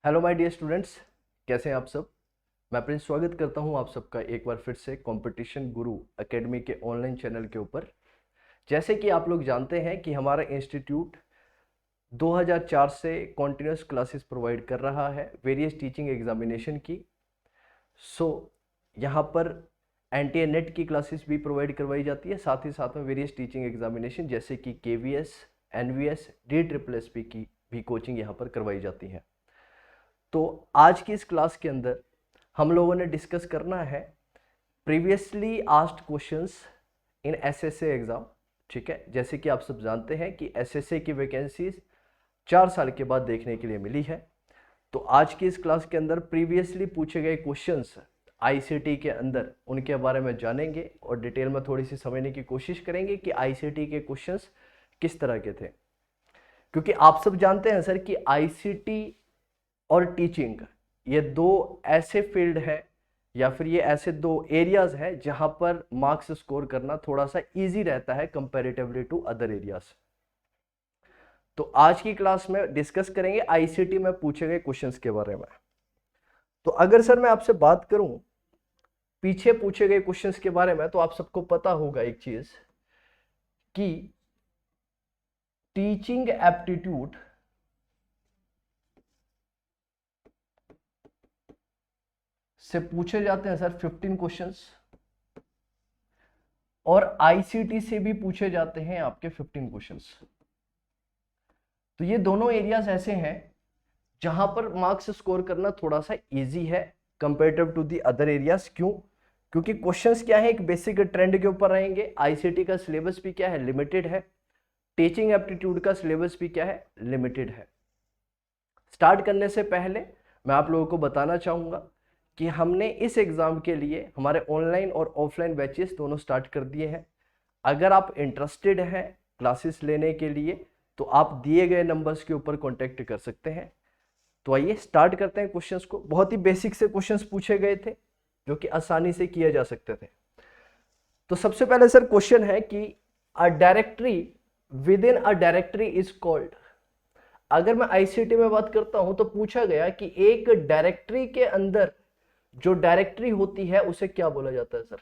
Hello my dear students, कैसे हैं आप सब। मैं प्रिंस स्वागत करता हूं आप सबका एक बार फिर से कंपटीशन गुरु एकेडमी के ऑनलाइन चैनल के ऊपर। जैसे कि आप लोग जानते हैं कि हमारा इंस्टीट्यूट 2004 से कॉन्टिन्यूस क्लासेस प्रोवाइड कर रहा है वेरियस टीचिंग एग्जामिनेशन की। यहाँ पर एनटीए नेट की क्लासेस भी प्रोवाइड करवाई जाती है, साथ ही साथ में वेरियस टीचिंग एग्जामिनेशन जैसे कि केवीएस, एनवीएस, DSSS की भी कोचिंग यहाँ पर करवाई जाती है। तो आज की इस क्लास के अंदर हम लोगों ने डिस्कस करना है previously asked questions in SSA exam. ठीक है, जैसे कि आप सब जानते हैं कि एसएसए की वैकेंसीज 4 साल के बाद देखने के लिए मिली है। तो आज की इस क्लास के अंदर प्रीवियसली पूछे गए क्वेश्चंस आईसीटी के अंदर उनके बारे में जानेंगे और डिटेल में थोड़ी सी समझने की कोशिश करेंगे कि आईसीटी के क्वेश्चंस किस तरह के थे। क्योंकि आप सब जानते हैं सर कि आईसीटी और टीचिंग ये दो ऐसे फील्ड है या फिर ये ऐसे दो एरियाज हैं जहां पर मार्क्स स्कोर करना थोड़ा सा इजी रहता है कंपैरेटिवली टू अदर एरियाज। तो आज की क्लास में डिस्कस करेंगे आईसीटी में पूछे गए क्वेश्चंस के बारे में। तो अगर सर मैं आपसे बात करूं पीछे पूछे गए क्वेश्चंस के बारे में, तो आप सबको पता होगा एक चीज कि टीचिंग एप्टीट्यूड से पूछे जाते हैं सर 15 क्वेश्चंस और आईसीटी से भी पूछे जाते हैं आपके 15 क्वेश्चंस। तो ये दोनों एरियाज ऐसे हैं जहां पर मार्क्स स्कोर करना थोड़ा सा इजी है comparative to the other areas. क्यों? क्योंकि क्वेश्चंस क्या है, एक बेसिक ट्रेंड के ऊपर रहेंगे। आईसीटी का सिलेबस भी क्या है, लिमिटेड है। टीचिंग एप्टीट्यूड का सिलेबस भी क्या है, लिमिटेड है। स्टार्ट करने से पहले मैं आप लोगों को बताना चाहूंगा कि हमने इस एग्जाम के लिए हमारे ऑनलाइन और ऑफलाइन बैचेस दोनों स्टार्ट कर दिए हैं। अगर आप इंटरेस्टेड हैं क्लासेस लेने के लिए तो आप दिए गए नंबर्स के ऊपर कांटेक्ट कर सकते हैं। तो आइए स्टार्ट करते हैं क्वेश्चंस को। बहुत ही बेसिक से क्वेश्चंस पूछे गए थे जो कि आसानी से किए जा सकते थे। तो सबसे पहले सर क्वेश्चन है कि अ directory within a directory is called. अगर मैं आईसीटी में बात करता हूं तो पूछा गया कि एक डायरेक्टरी के अंदर जो डायरेक्टरी होती है उसे क्या बोला जाता है sir.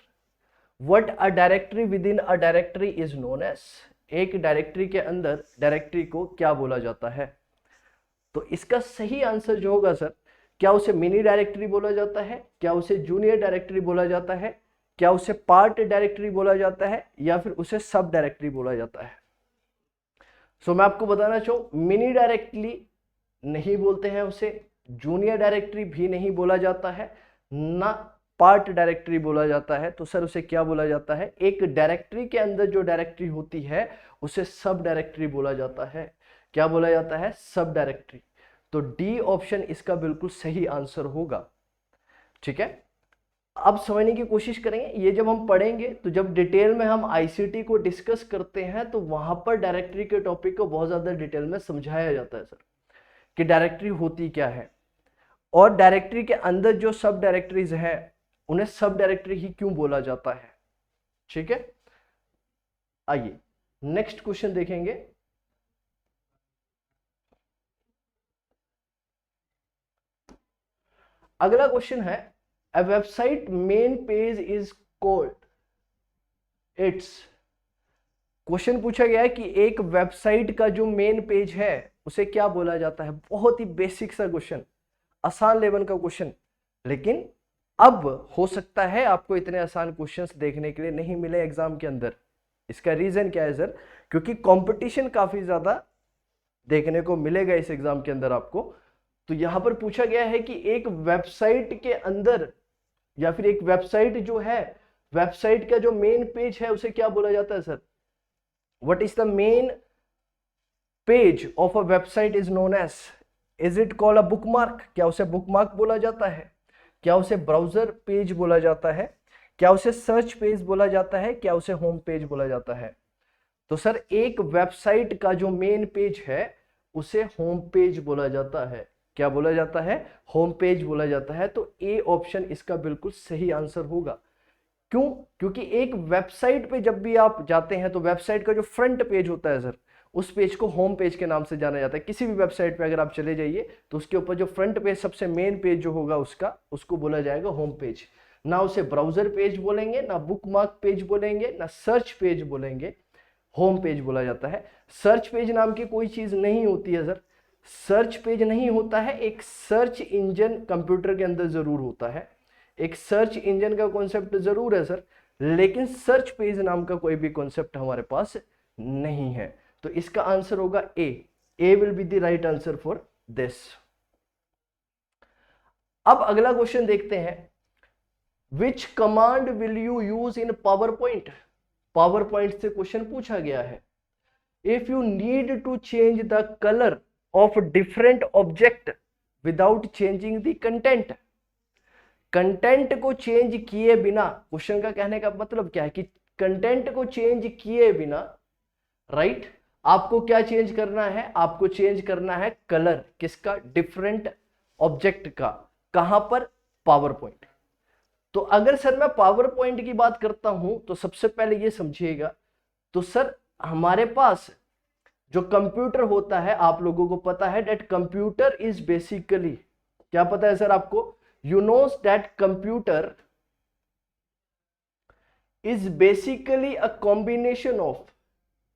What a directory within a directory is known as. एक डायरेक्टरी के अंदर डायरेक्टरी को क्या बोला जाता है। तो इसका सही आंसर जो होगा सर, क्या उसे मिनी डायरेक्टरी बोला जाता है, क्या उसे जूनियर डायरेक्टरी बोला जाता है, क्या उसे पार्ट डायरेक्टरी बोला जाता है, या फिर उसे सब डायरेक्टरी बोला जाता है। सो मैं आपको बताना चाहूं, मिनी डायरेक्टरी नहीं बोलते हैं उसे, जूनियर डायरेक्टरी भी नहीं बोला जाता है, ना पार्ट डायरेक्टरी बोला जाता है। तो सर उसे क्या बोला जाता है, एक डायरेक्टरी के अंदर जो डायरेक्टरी होती है उसे सब डायरेक्टरी बोला जाता है। क्या बोला जाता है, सब डायरेक्टरी। तो डी ऑप्शन इसका बिल्कुल सही आंसर होगा। ठीक है, अब समझने की कोशिश करेंगे। ये जब हम पढ़ेंगे तो जब डिटेल में हम आईसीटी को डिस्कस करते हैं तो वहां पर डायरेक्टरी के टॉपिक को बहुत ज्यादा डिटेल में समझाया जाता है सर कि डायरेक्टरी होती क्या है और डायरेक्टरी के अंदर जो सब डायरेक्टरीज हैं उन्हें सब डायरेक्टरी ही क्यों बोला जाता है। ठीक है, आइए नेक्स्ट क्वेश्चन देखेंगे। अगला क्वेश्चन है, a website main page is called its. Question पूछा गया है कि एक वेबसाइट का जो मेन पेज है उसे क्या बोला जाता है। बहुत ही बेसिक सा क्वेश्चन, आसान लेवल का क्वेश्चन। लेकिन अब हो सकता है आपको इतने आसान क्वेश्चंस देखने के लिए नहीं मिले एग्जाम के अंदर। इसका रीजन क्या है सर, क्योंकि कंपटीशन काफी ज्यादा देखने को मिलेगा इस एग्जाम के अंदर आपको। तो यहां पर पूछा गया है कि एक वेबसाइट के अंदर या फिर एक वेबसाइट जो है, वेबसाइट का जो मेन पेज है उसे क्या बोला जाता है sir. What is the main page of a website is known as, is it called a bookmark. क्या उसे बुकमार्क बोला जाता है, क्या उसे ब्राउजर पेज बोला जाता है, क्या उसे सर्च पेज बोला जाता है, क्या उसे होम पेज बोला जाता है। तो सर एक वेबसाइट का जो मेन पेज है उसे होम पेज बोला जाता है। क्या बोला जाता है, होम पेज बोला जाता है। तो ए ऑप्शन इसका बिल्कुल सही आंसर होगा। क्यों? क्योंकि एक वेबसाइट पे जब भी आप जाते हैं तो वेबसाइट का जो फ्रंट पेज होता है सर उस पेज को होम पेज के नाम से जाना जाता है। किसी भी वेबसाइट पे अगर आप चले जाइए तो उसके ऊपर जो फ्रंट पेज सबसे मेन पेज जो होगा उसको बोला जाएगा होम पेज। ना उसे ब्राउजर पेज बोलेंगे, ना बुकमार्क पेज बोलेंगे, ना सर्च पेज बोलेंगे, होम पेज बोला जाता है। सर्च पेज नाम की कोई चीज नहीं होती है सर, सर्च पेज नहीं होता है। एक सर्च इंजन कंप्यूटर के अंदर जरूर होता है, एक सर्च इंजन का कॉन्सेप्ट जरूर है सर, लेकिन सर्च पेज नाम का कोई भी कॉन्सेप्ट हमारे पास नहीं है। तो इसका आंसर होगा A will be the right answer for this. अब अगला क्वेश्चन देखते हैं, which command will you use in PowerPoint. PowerPoint से क्वेश्चन पूछा गया है। If you need to change the colour of different object without changing the content. Content को change किए बिना, क्वेश्चन का कहने का मतलब क्या है कि कंटेंट को चेंज किए बिना, राइट, आपको क्या चेंज करना है, आपको चेंज करना है कलर किसका, डिफरेंट ऑब्जेक्ट का। कहां पर, पावर पॉइंट। तो अगर सर मैं पावर पॉइंट की बात करता हूं तो सबसे पहले ये समझिएगा, तो सर हमारे पास जो कंप्यूटर होता है, आप लोगों को पता है दैट कंप्यूटर इज बेसिकली, क्या पता है सर आपको, you knows that computer is basically a combination of,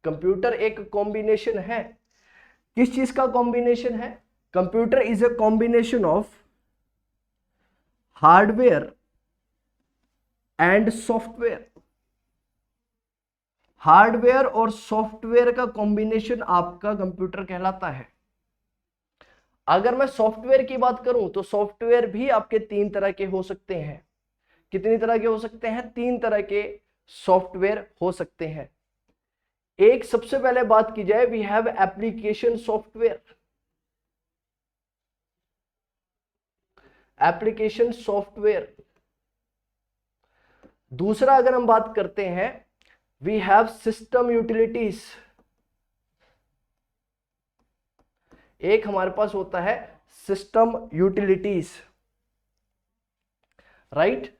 computer एक कॉम्बिनेशन है, किस चीज का कॉम्बिनेशन है, computer is a combination of hardware and software. Hardware और सॉफ्टवेयर का कॉम्बिनेशन आपका कंप्यूटर कहलाता है। अगर मैं सॉफ्टवेयर की बात करूं तो सॉफ्टवेयर भी आपके 3 तरह के हो सकते हैं। कितनी तरह के हो सकते हैं, 3 तरह के सॉफ्टवेयर हो सकते हैं। एक, सबसे पहले बात की जाए, we have application software. Application software. दूसरा अगर हम बात करते हैं, वी हैव सिस्टम यूटिलिटीज। एक हमारे पास होता है सिस्टम यूटिलिटीज, राइट,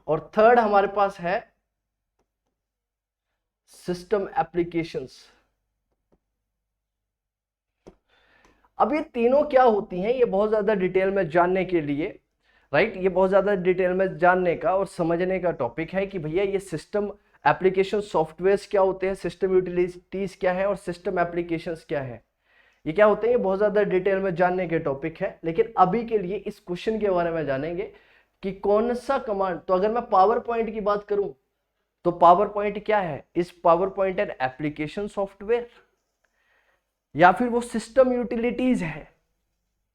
और थर्ड हमारे पास है सिस्टम एप्लीकेशंस। अब ये तीनों क्या होती हैं, ये बहुत ज्यादा डिटेल में जानने के लिए, राइट, ये बहुत ज्यादा डिटेल में जानने का और समझने का टॉपिक है कि भैया ये सिस्टम एप्लीकेशन सॉफ्टवेयर्स क्या होते हैं, सिस्टम यूटिलिटीज क्या है और सिस्टम एप्लीकेशंस क्या है, ये क्या होते हैं, ये बहुत ज्यादा डिटेल में जानने के टॉपिक है। लेकिन अभी के लिए इस क्वेश्चन के बारे में जानेंगे कि कौन सा कमांड। तो अगर मैं पावर पॉइंट की बात करूं तो पावर पॉइंट क्या है, इस power point an application software या फिर वो सिस्टम यूटिलिटीज है,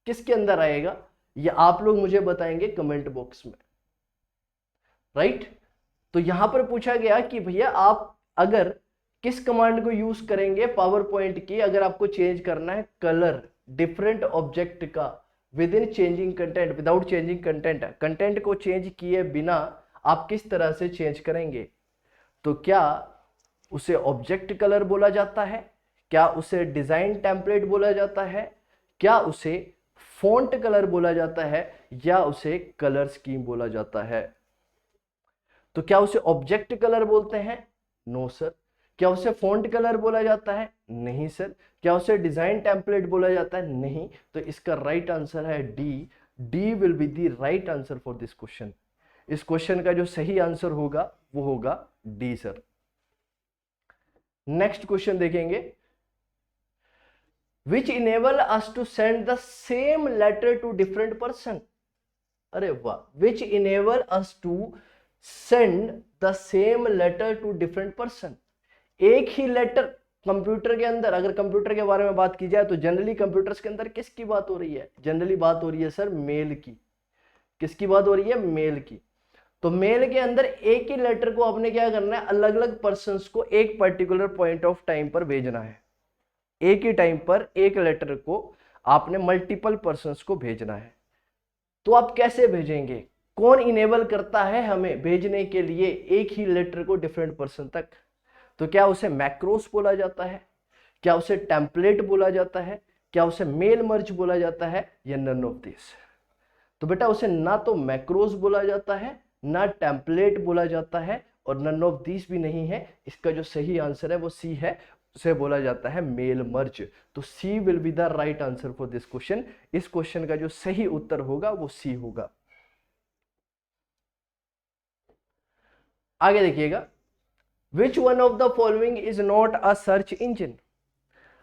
किसके अंदर आएगा, ये आप लोग मुझे बताएंगे कमेंट बॉक्स में, राइट। तो यहां पर पूछा गया कि भैया आप अगर किस कमांड को यूज करेंगे पावर पॉइंट की, अगर आपको चेंज करना है कलर डिफरेंट ऑब्जेक्ट का with in changing content, without changing content, content को चेंज किए बिना आप किस तरह से चेंज करेंगे। तो क्या उसे ऑब्जेक्ट कलर बोला जाता है, क्या उसे डिजाइन टेम्पलेट बोला जाता है, क्या उसे फॉन्ट कलर बोला जाता है, या उसे कलर स्कीम बोला जाता है। तो क्या उसे ऑब्जेक्ट कलर बोलते हैं, नो सर। क्या उसे फॉन्ट कलर बोला जाता है, नहीं सर। क्या उसे डिजाइन टेम्पलेट बोला जाता है, नहीं। तो इसका राइट आंसर है D, D will be the right answer for this question. इस क्वेश्चन का जो सही आंसर होगा वो होगा डी सर। नेक्स्ट क्वेश्चन देखेंगे, which enable us to send the same letter to different person. अरे वाह, which enable us to send the same letter to different person. एक ही लेटर कंप्यूटर के अंदर, अगर कंप्यूटर के बारे में बात की जाए तो जनरली कंप्यूटर्स के अंदर किसकी बात हो रही है, जनरली बात हो रही है सर मेल की। किसकी बात हो रही है, मेल की। तो मेल के अंदर एक ही लेटर को आपने क्या करना है, अलग अलग पर्संस को एक पर्टिकुलर पॉइंट ऑफ टाइम पर भेजना है। एक ही टाइम पर एक लेटर को आपने मल्टीपल पर्संस को भेजना है। तो आप कैसे भेजेंगे, कौन इनेबल करता है हमें भेजने के लिए एक ही लेटर को डिफरेंट पर्सन तक। तो क्या उसे मैक्रोस बोला जाता है, क्या उसे टेम्पलेट बोला जाता है, क्या उसे मेल मर्ज बोला जाता है, या नन ऑफ दिस। तो बेटा उसे ना तो मैक्रोस बोला जाता है, ना टेम्पलेट बोला जाता है, और नन ऑफ दिस भी नहीं है। इसका जो सही आंसर है वो सी है, से बोला जाता है मेल मर्ज। तो C will be the right answer for this question. इस क्वेश्चन का जो सही उत्तर होगा वो सी होगा। आगे देखिएगा, which one of the following is not a search engine.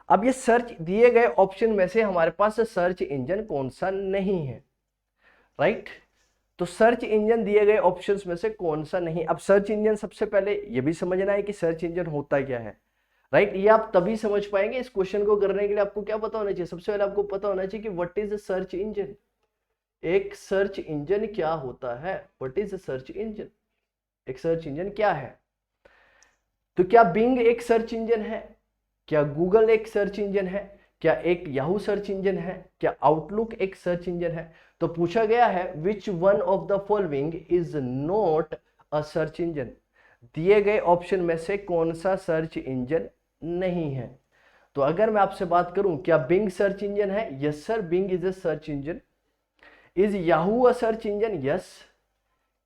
अब ये सर्च दिए गए ऑप्शन में से हमारे पास सर्च इंजन कौन सा नहीं है, राइट? तो सर्च इंजन दिए गए ऑप्शंस में से कौन सा नहीं। अब सर्च इंजन सबसे पहले ये भी समझना है कि सर्च इंजन होता क्या है, राइट? ये आप तभी समझ पाएंगे। इस क्वेश्चन को करने के लिए आपको क्या पता होना चाहिए? सबसे पहले आपको पता होना चाहिए कि what is a search engine. एक सर्च इंजन क्या होता है? What is a search engine? एक सर्च इंजन क्या है? तो क्या बिंग एक सर्च इंजन है? क्या गूगल एक सर्च इंजन है? क्या एक याहू सर्च इंजन है? क्या आउटलुक एक सर्च इंजन है? तो पूछा गया है which one of the following is not a search engine. दिए गए ऑप्शन में से कौन सा सर्च इंजन नहीं है? तो अगर मैं आपसे बात करूं, क्या बिंग सर्च इंजन है? Yes sir, Bing is a search engine. Is Yahoo a search engine? Yes.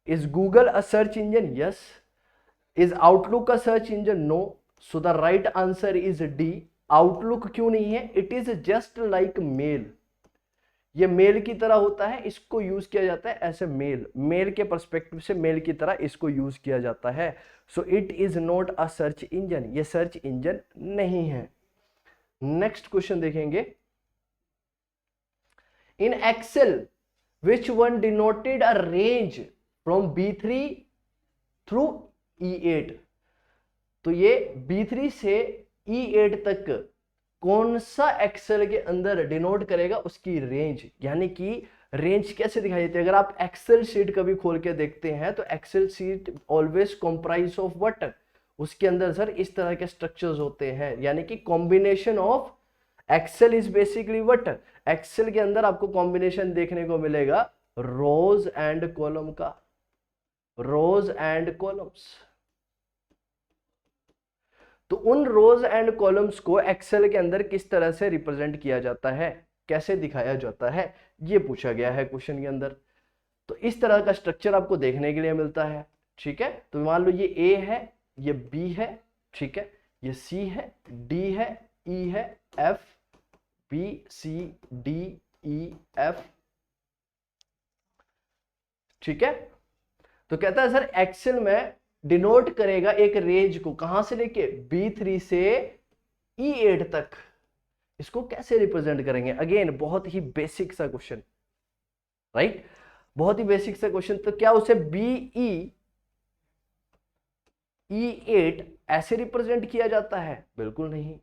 Is Google a search engine? Yes. Is Outlook a search engine? No. So the right answer is D. Outlook क्यों नहीं है? It is just like mail. ये mail की तरह होता है, इसको use किया जाता है ऐसे मेल के पर्सपेक्टिव से मेल की तरह इसको यूज किया जाता है। So it is not a search engine, ये सर्च इंजन नहीं है। नेक्स्ट क्वेश्चन देखेंगे, in Excel which one denoted a range from B3 through E8। तो ये B3 से E8 तक कौन सा एक्सेल के अंदर डिनोट करेगा उसकी रेंज, यानी कि रेंज कैसे दिखाई देती है? अगर आप एक्सेल शीट कभी खोल के देखते हैं तो Excel sheet always comprise of what? उसके अंदर सर इस तरह के स्ट्रक्चर्स होते हैं, यानी कि combination of Excel is basically what? Excel के अंदर आपको कॉम्बिनेशन देखने को मिलेगा रोज एंड कॉलम का, रोज एंड कॉलम्स। तो उन रोज एंड कॉलम्स को एक्सेल के अंदर किस तरह से रिप्रेजेंट किया जाता है, कैसे दिखाया जाता है, ये पूछा गया है क्वेश्चन के अंदर। तो इस तरह का स्ट्रक्चर आपको देखने के लिए मिलता है, ठीक है? तो मान लो ये ए है, ये बी है, ठीक है, ये सी है, डी है, ई है, एफ, बी, सी, डी, ई, एफ, ठीक है? तो कहता है सर एक्सेल में डिनोट करेगा एक रेंज को, कहां से लेके? B3 से E8 तक। इसको कैसे रिप्रेजेंट करेंगे? अगेन बहुत ही बेसिक सा क्वेश्चन, राइट? बहुत ही बेसिक सा क्वेश्चन। तो क्या उसे E8 ऐसे रिप्रेजेंट किया जाता है? बिल्कुल नहीं।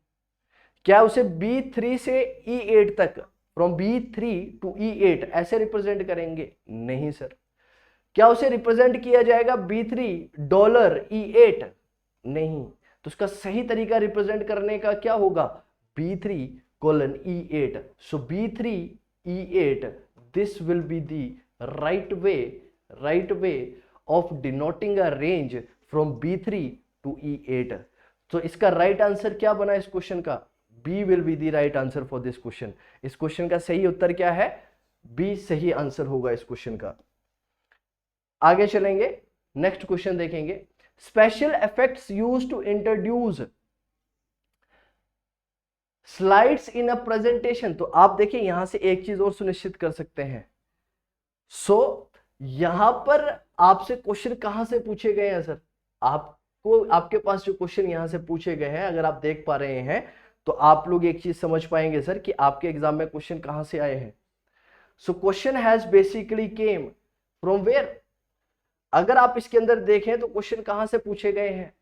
क्या उसे B3 से E8 तक, फ्रॉम B3 टू E8 ऐसे रिप्रेजेंट करेंगे? नहीं सर। क्या उसे रिप्रेजेंट किया जाएगा B3 $E8? नहीं। तो उसका सही तरीका रिप्रेजेंट करने का क्या होगा? B3 E8। So B3 E8, this will be the right way of denoting a range from B3 to E8। तो इसका राइट आंसर क्या बना इस क्वेश्चन का? B will be the right answer for this question. इस question का सही उत्तर क्या है? बी सही आंसर होगा इस क्वेश्चन का। आगे चलेंगे, नेक्स्ट क्वेश्चन देखेंगे, special effects used to introduce slides in a presentation. तो आप देखिए यहां से एक चीज और सुनिश्चित कर सकते हैं। यहां पर आपसे क्वेश्चन कहां से पूछे गए हैं सर? आपको, आपके पास जो क्वेश्चन यहां से पूछे गए हैं, अगर आप देख पा रहे हैं तो आप लोग एक चीज समझ पाएंगे सर कि आपके एग्जाम में क्वेश्चन कहां से आए हैं। So question has basically came from where? अगर आप इसके अंदर देखें तो क्वेश्चन कहां से पूछे गए हैं?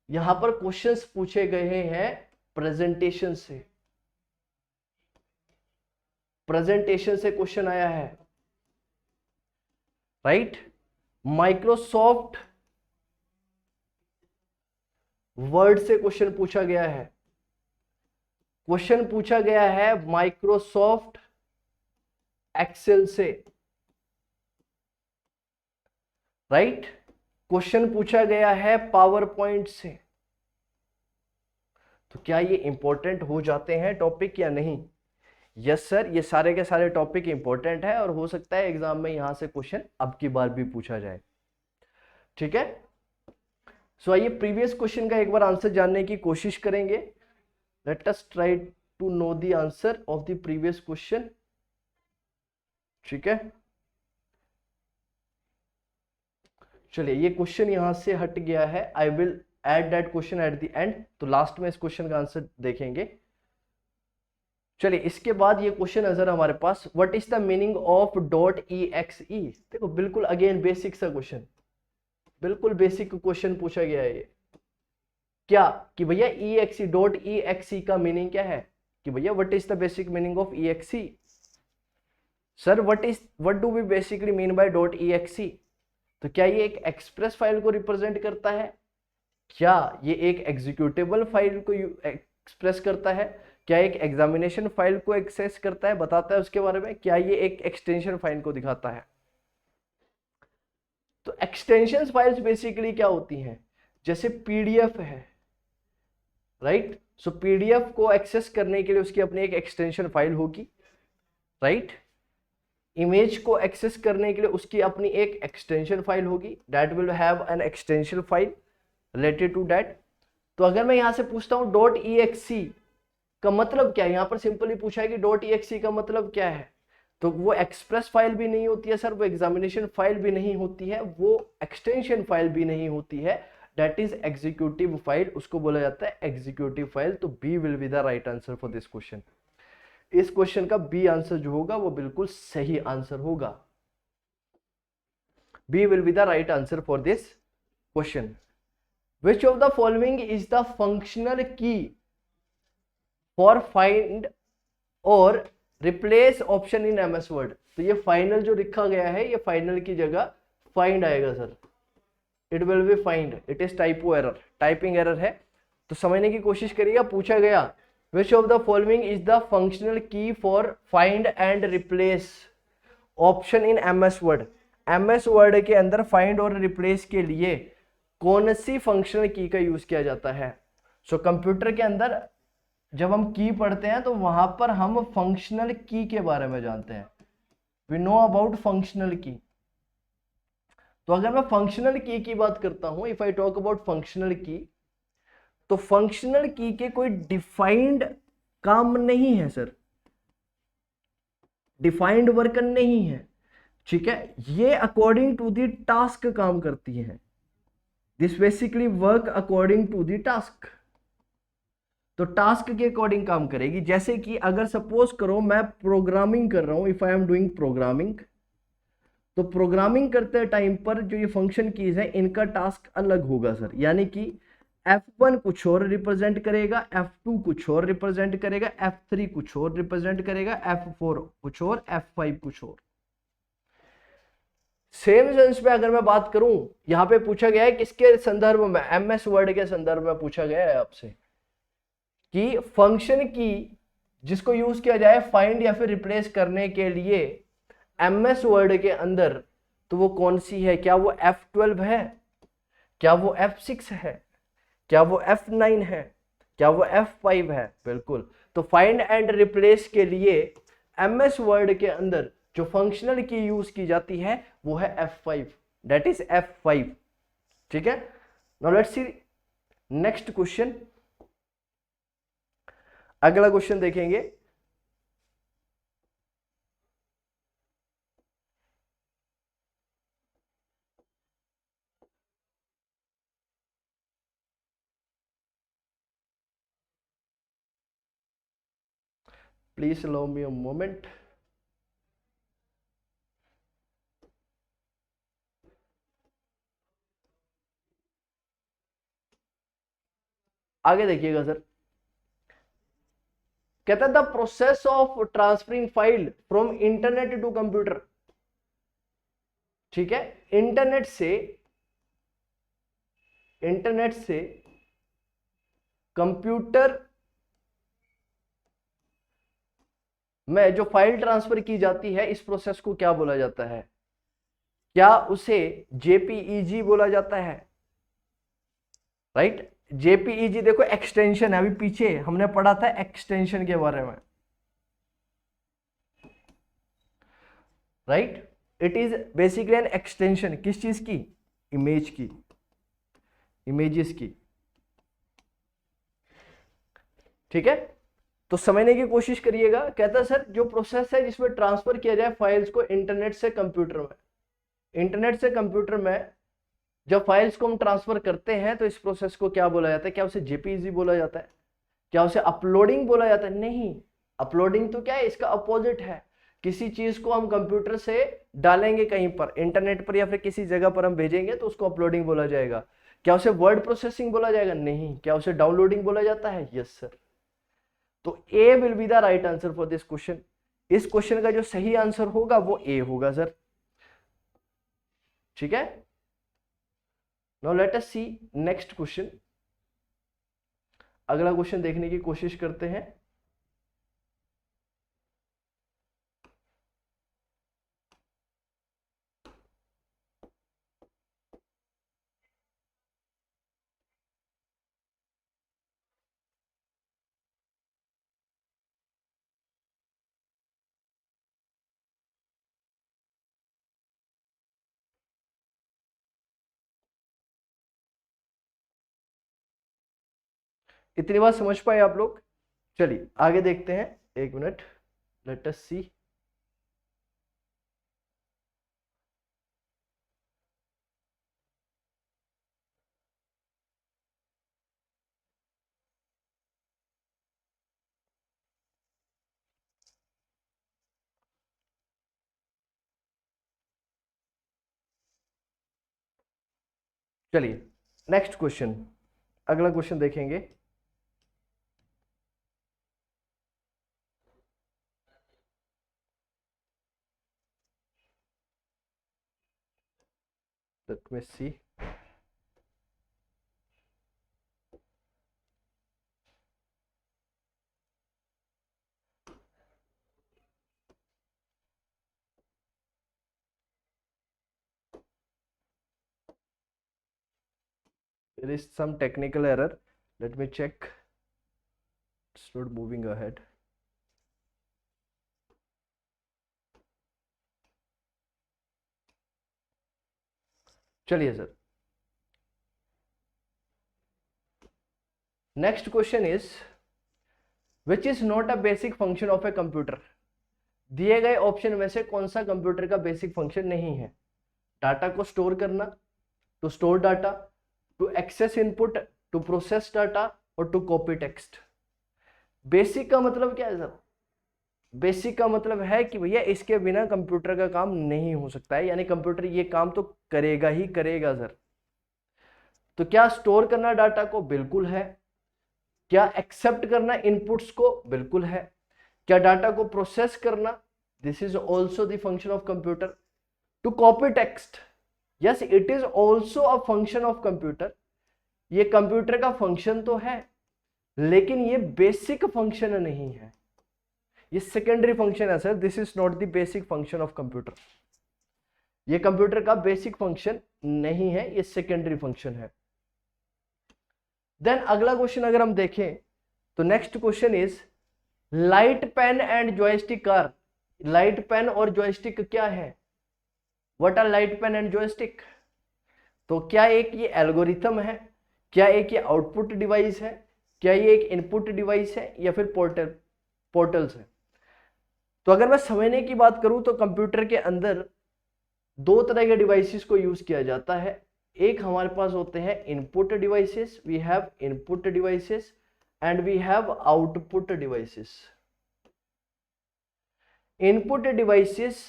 यहां पर क्वेश्चंस पूछे गए हैं प्रेजेंटेशन से। प्रेजेंटेशन से क्वेश्चन आया है, राइट? माइक्रोसॉफ्ट वर्ड से क्वेश्चन पूछा गया है, क्वेश्चन पूछा गया है माइक्रोसॉफ्ट एक्सेल से, राइट? क्वेश्चन पूछा गया है पावर पॉइंट से। तो क्या ये इंपॉर्टेंट हो जाते हैं टॉपिक या नहीं? यस सर, ये सारे के सारे टॉपिक इंपॉर्टेंट है और हो सकता है एग्जाम में यहां से क्वेश्चन अब की बार भी पूछा जाए, ठीक है? सो आइए प्रीवियस क्वेश्चन का एक बार आंसर जानने की कोशिश करेंगे। Let us try to know the answer of the previous question. ठीक है, चलिए ये क्वेश्चन यहां से हट गया है। I will add that question at the end, तो लास्ट में इस क्वेश्चन का आंसर देखेंगे। चलिए इसके बाद ये क्वेश्चन नजर हमारे पास, what is the meaning of dot E X E. देखो बिल्कुल अगेन बेसिक सा क्वेश्चन, बिल्कुल बेसिक क्वेश्चन पूछा गया है ये। क्या कि भैया E X E, dot E X E का मीनिंग क्या है कि भैया what is the basic meaning of E X E. Sir what do we basically mean by dot E X E. तो क्या ये एक एक्सप्रेस फाइल को रिप्रेजेंट करता है, क्या ये एक एग्जीक्यूटेबल फाइल को एक्सप्रेस करता है, क्या एक एग्जामिनेशन फाइल को एक्सेस करता है, बताता है उसके बारे में, क्या ये एक एक्सटेंशन फाइल को दिखाता है। तो एक्सटेंशन फाइल्स बेसिकली क्या होती हैं, जैसे पीडीएफ है, राइट। सो पीडीएफ को एक्सेस करने के लिए उसकी अपनी एक एक्सटेंशन फाइल होगी, राइट। इमेज को एक्सेस करने के लिए उसकी अपनी एक एक्सटेंशन फाइल होगी, that will have an extension file related to that. तो अगर मैं यहां से पूछता हूं डॉट ई एक्स ई का मतलब क्या है, यहां पर सिंपली पूछा है कि डॉट ई एक्स ई का मतलब क्या है, तो वो एक्सप्रेस फाइल भी नहीं होती है सर, वो एग्जामिनेशन फाइल भी नहीं होती है, वो एक्सटेंशन फाइल भी नहीं होती है, दैट इज एग्जीक्यूटिव फाइल, उसको बोला जाता है एग्जीक्यूटिव फाइल। तो B will be the right answer for this question. इस क्वेश्चन का बी आंसर जो होगा वो बिल्कुल सही आंसर होगा। B will be the right answer for this question. Which of the following is the functional key for find or replace option in MS Word। तो ये फाइनल जो लिखा गया है, ये फाइनल की जगह फाइंड आएगा sir, it will be find, it is typo error, typing error है। तो समझने की कोशिश करिएगा। पूछा गया which of the following is the functional key for find and replace option in MS Word। MS Word के अंदर फाइंड और रिप्लेस के लिए कौन सी फंक्शनल की का यूज किया जाता है। सो कंप्यूटर के अंदर जब हम की पढ़ते हैं तो वहां पर हम फंक्शनल की के बारे में जानते हैं, वी नो अबाउट फंक्शनल की। तो अगर मैं फंक्शनल की बात करता हूं, if I talk about functional की, तो फंक्शनल की के कोई डिफाइंड काम नहीं है सर, डिफाइंड वर्क नहीं है, ठीक है। ये अकॉर्डिंग टू द टास्क काम करती है, this basically work according to the task. तो टास्क के अकॉर्डिंग काम करेगी। जैसे कि अगर सपोज करो मैं प्रोग्रामिंग कर रहा हूं, if I am doing programming, तो प्रोग्रामिंग करते टाइम पर जो ये फंक्शन कीज है इनका टास्क अलग होगा सर। यानी कि F1 कुछ और रिप्रेजेंट करेगा, F2 कुछ और रिप्रेजेंट करेगा, F3 कुछ और रिप्रेजेंट करेगा, F4 कुछ और, F5 कुछ और। सेम सेंस में अगर मैं बात करूं, यहां पे पूछा गया है किसके संदर्भ में, MS वर्ड के संदर्भ में पूछा गया है आपसे कि फंक्शन की जिसको यूज किया जाए फाइंड या फिर रिप्लेस करने के लिए MS वर्ड के अंदर, तो वो कौन सी है। क्या वो F12 है, क्या वो F6 है, क्या वो F9 है, क्या वो F5 है। बिल्कुल। तो फाइंड एंड रिप्लेस के लिए MS वर्ड के अंदर जो फंक्शनल की यूज की जाती है वो है F5, दैट इज F5। ठीक है, now let's see next question. अगला क्वेश्चन देखेंगे। Please allow me a moment. आगे देखिएगा सर, कहता है the process of transferring file from internet to computer. ठीक है, इंटरनेट से कंप्यूटर में जो फाइल ट्रांसफर की जाती है, इस प्रोसेस को क्या बोला जाता है। क्या उसे JPEG बोला जाता है, राइट। JPEG देखो एक्सटेंशन है, अभी पीछे हमने पढ़ा था एक्सटेंशन के बारे में, right. It is basically an extension किस चीज की, इमेज की। इमेजेस की। ठीक है, तो समझने की कोशिश करिएगा। कहता है सर जो प्रोसेस है जिसमें ट्रांसफर किया जाए फाइल्स को इंटरनेट से कंप्यूटर में, इंटरनेट से कंप्यूटर में जब फाइल्स को हम ट्रांसफर करते हैं तो इस प्रोसेस को क्या बोला जाता है? क्या उसे जेपीईजी बोला जाता है? क्या उसे अपलोडिंग बोला जाता है? नहीं, अपलोडिंग तो क्या है, इसका अपोजिट है। किसी चीज को हम कंप्यूटर से डालेंगे कहीं पर, इंटरनेट पर या फिर किसी जगह पर हम भेजेंगे तो उसको अपलोडिंग बोला जाएगा। क्या उसे वर्ड प्रोसेसिंग बोला जाएगा? नहीं। क्या उसे डाउनलोडिंग बोला जाता है? Yes sir. तो A will be the right answer for this question. इस क्वेश्चन का जो सही आंसर होगा वो ए होगा सर। ठीक है, नाउ लेट अस सी नेक्स्ट क्वेश्चन। अगला क्वेश्चन देखने की कोशिश करते हैं। इतनी बात समझ पाए आप लोग? चलिए आगे देखते हैं, एक मिनट, लेट अस सी। चलिए नेक्स्ट क्वेश्चन, अगला क्वेश्चन देखेंगे। Let me see. There is some technical error. Let me check. It's not moving ahead. चलिए sir, next question is which is not a basic function of a computer. दिए गए option में से कौन सा computer का basic function नहीं है? डाटा को स्टोर करना, to store data, to access input, to process data और टू कॉपी टेक्स्ट। बेसिक का मतलब क्या है सर? बेसिक का मतलब है कि भैया इसके बिना कंप्यूटर का काम नहीं हो सकता है, यानी कंप्यूटर ये काम तो करेगा ही करेगा सर। तो क्या स्टोर करना डाटा को? बिल्कुल है। क्या एक्सेप्ट करना इनपुट्स को? बिल्कुल है। क्या डाटा को प्रोसेस करना? This is also the function of computer. To copy text, yes it is also a function of computer. ये कंप्यूटर का फंक्शन तो है लेकिन ये बेसिक फंक्शन नहीं है, ये सेकेंडरी फंक्शन है sir. This is not the basic function of computer. ये कंप्यूटर का बेसिक फंक्शन नहीं है, ये सेकेंडरी फंक्शन है। देन अगला क्वेश्चन अगर हम देखें तो next question is light pen and joystick are. Light pen और जॉयस्टिक क्या है? What are light pen and joystick? तो क्या एक ये एल्गोरिथम है? क्या एक ये आउटपुट डिवाइस है? क्या ये एक इनपुट डिवाइस है या फिर पोर्टल्स है? तो अगर मैं समझने की बात करूं तो कंप्यूटर के अंदर दो तरह के डिवाइसेस को यूज किया जाता है। एक हमारे पास होते हैं input devices, we have input devices and we have output devices. Input devices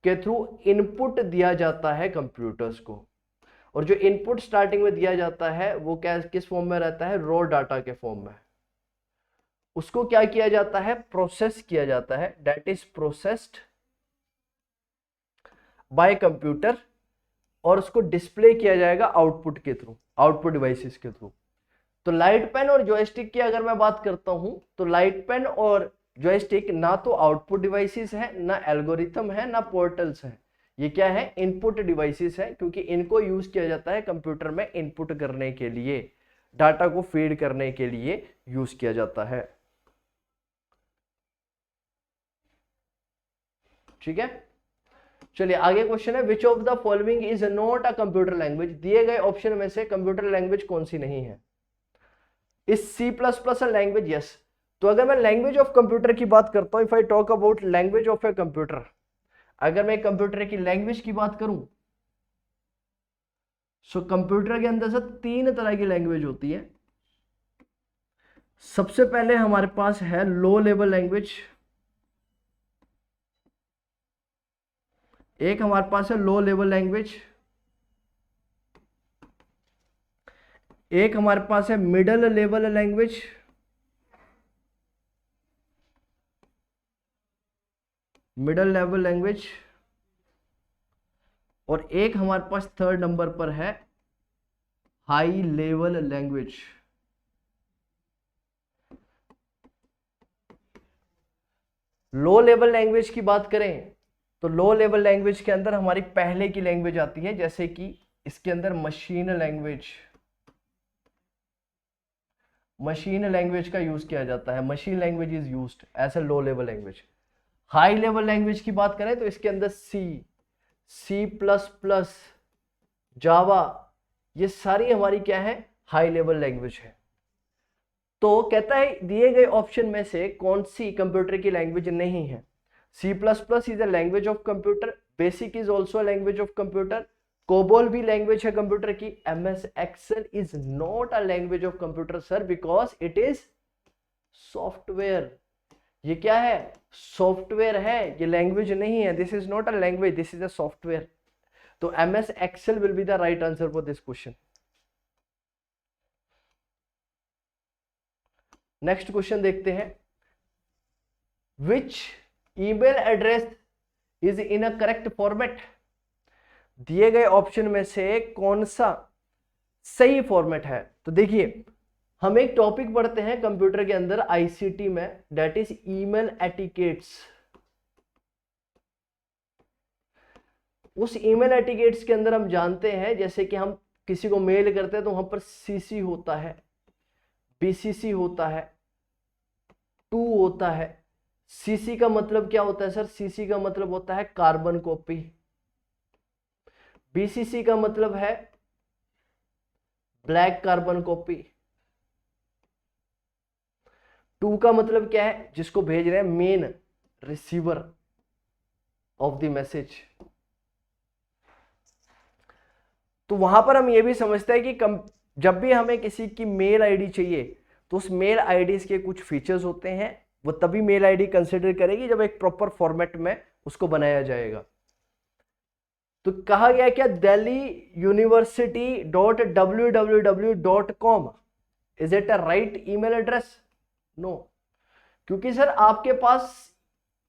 के थ्रू इनपुट दिया जाता है कंप्यूटर्स को, और जो इनपुट स्टार्टिंग में दिया जाता है वो क्या किस फॉर्म में रहता है? रॉ डाटा के फॉर्म में। उसको क्या किया जाता है? प्रोसेस किया जाता है, that is processed bye computer, और उसको डिस्प्ले किया जाएगा आउटपुट के थ्रू, आउटपुट डिवाइसेस के थ्रू। तो लाइट पेन और जॉयस्टिक की अगर मैं बात करता हूं तो लाइट पेन और जॉयस्टिक ना तो आउटपुट डिवाइसेस है, ना एल्गोरिथम है, ना पोर्टल्स है। ये क्या है? इनपुट डिवाइसेस है, क्योंकि इनको यूज किया जाता है कंप्यूटर में इनपुट करने के लिए, डाटा को फीड करने के लिए यूज किया जाता है। ठीक है, चलिए आगे क्वेश्चन है, which of the following is not a computer language. दिए गए ऑप्शन में से कंप्यूटर लैंग्वेज कौन सी नहीं है? Is C++ a language? Yes. तो अगर मैं लैंग्वेज ऑफ कंप्यूटर की बात करता हूं, if I talk about language of a computer, अगर मैं कंप्यूटर की लैंग्वेज की बात करूं, सो कंप्यूटर के अंदर से 3 तरह की लैंग्वेज होती है। सबसे पहले हमारे पास है लो लेवल लैंग्वेज, एक हमारे पास है लो लेवल लैंग्वेज, एक हमारे पास है middle level language, middle level language, और एक हमारे पास थर्ड नंबर पर है हाई लेवल लैंग्वेज। लो लेवल लैंग्वेज की बात करें तो लो लेवल लैंग्वेज के अंदर हमारी पहले की लैंग्वेज आती है, जैसे कि इसके अंदर मशीन लैंग्वेज, मशीन लैंग्वेज का यूज किया जाता है, machine language is used as a low level language. High level language की बात करें तो इसके अंदर C++, जावा, ये सारी हमारी क्या है, हाई लेवल लैंग्वेज है। तो कहता है दिए गए ऑप्शन में से कौन सी कंप्यूटर की लैंग्वेज नहीं है? C++ is a language of computer, BASIC is also a language of computer, COBOL भी लैंग्वेज है कंप्यूटर की, MS Excel is not a language of computer sir because it is software. ये क्या है? Software है, ये लैंग्वेज नहीं है। This is not a language, this is a software. तो MS Excel will be the right answer for this question. Next question देखते हैं, which email address is in a correct format. दिए गए option में से कौन सा सही फॉर्मेट है? तो देखिए हम एक टॉपिक पढ़ते हैं कंप्यूटर के अंदर ICT में, दैट इज ईमेल एटिकेट्स। उस ईमेल एटिकेट्स के अंदर हम जानते हैं, जैसे कि हम किसी को मेल करते हैं तो वहां पर CC होता है, BCC होता है, टू होता है। CC का मतलब क्या होता है सर? CC का मतलब होता है कार्बन कॉपी, BCC का मतलब है ब्लैक कार्बन कॉपी, टू का मतलब क्या है? जिसको भेज रहे हैं main receiver of the message. तो वहां पर हम ये भी समझते हैं कि जब भी हमें किसी की मेल आईडी चाहिए तो उस मेल आईडी के कुछ फीचर्स होते हैं, वो तभी मेल आईडी कंसिडर करेगी जब एक प्रॉपर फॉर्मेट में उसको बनाया जाएगा। तो कहा गया क्या? delhiuniversity.www.com is it a right email address? No, क्योंकि सर आपके पास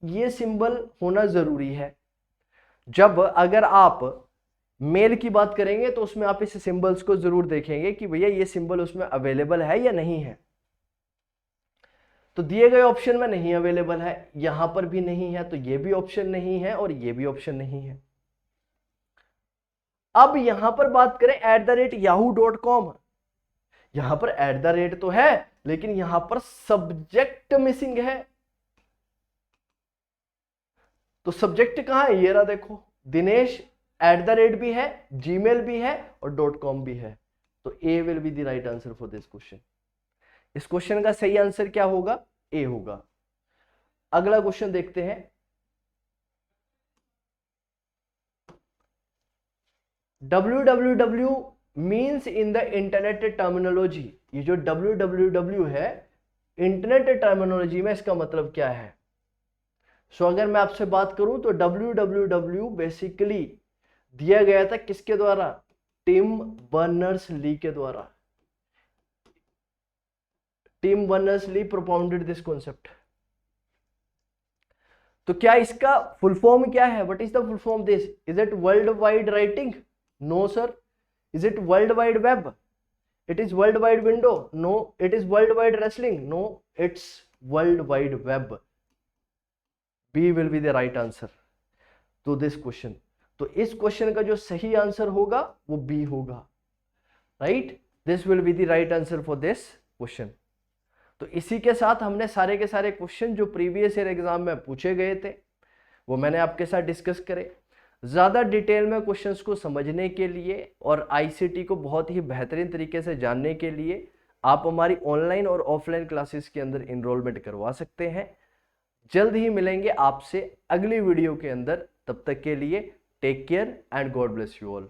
ये सिंबल होना जरूरी है। जब अगर आप मेल की बात करेंगे तो उसमें आप इस सिंबल्स को जरूर देखेंगे कि भैया ये सिंबल उसमें अवेलेबल है या नहीं है। तो दिए गए ऑप्शन में नहीं अवेलेबल है, यहां पर भी नहीं है, तो ये भी ऑप्शन नहीं है और ये भी ऑप्शन नहीं है। अब यहां पर बात करें @yahoo.com, यहां पर @ तो है लेकिन यहां पर सब्जेक्ट मिसिंग है। तो सब्जेक्ट कहां है? ये रहा देखो, दिनेश @ भी है, जीमेल भी है और .com भी है। तो A will be the right answer for this question. इस क्वेश्चन का सही आंसर क्या होगा? ए होगा। अगला क्वेश्चन देखते हैं, www means in the internet terminology. ये जो www है इंटरनेट टर्मिनोलॉजी में, इसका मतलब क्या है? सो अगर मैं आपसे बात करूं तो www बेसिकली दिया गया था किसके द्वारा? टिम बर्नर्स-ली के द्वारा। Tim Berners-Lee propounded this concept. तो क्या इसका फुल फॉर्म क्या है? What is the full form this? Is it world wide writing? No sir. Is it world wide web? It is world wide window? No. It is world wide wrestling? No, it's world wide web. B will be the right answer to this question. तो इस question का जो सही answer होगा वो B होगा, right? This will be the right answer for this question. तो इसी के साथ हमने सारे के सारे क्वेश्चन जो प्रीवियस ईयर एग्जाम में पूछे गए थे वो मैंने आपके साथ डिस्कस करे। ज़्यादा डिटेल में क्वेश्चंस को समझने के लिए और आईसीटी को बहुत ही बेहतरीन तरीके से जानने के लिए आप हमारी ऑनलाइन और ऑफलाइन क्लासेस के अंदर इनरोलमेंट करवा सकते हैं। जल्द ही मिलेंगे आपसे अगली वीडियो के अंदर, तब तक के लिए take care and God bless you all.